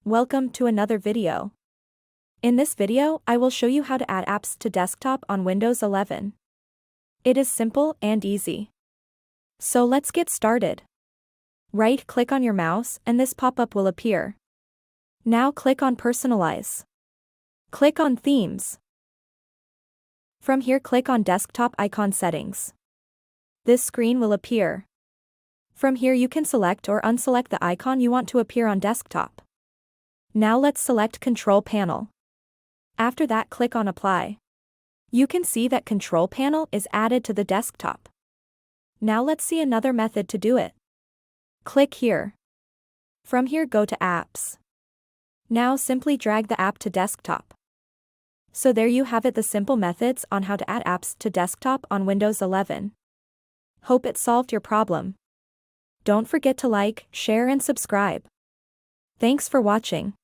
Welcome to another video. In this video, I will show you how to add apps to desktop on Windows 11. It is simple and easy. So let's get started. Right-click on your mouse and this pop-up will appear. Now click on Personalize. Click on Themes. From here click on Desktop Icon Settings. This screen will appear. From here you can select or unselect the icon you want to appear on desktop. Now let's select Control Panel. After that click on Apply. You can see that Control Panel is added to the desktop. Now let's see another method to do it. Click here. From here go to Apps. Now simply drag the app to desktop. So there you have it, the simple methods on how to add apps to desktop on Windows 11. Hope it solved your problem. Don't forget to like, share and subscribe. Thanks for watching.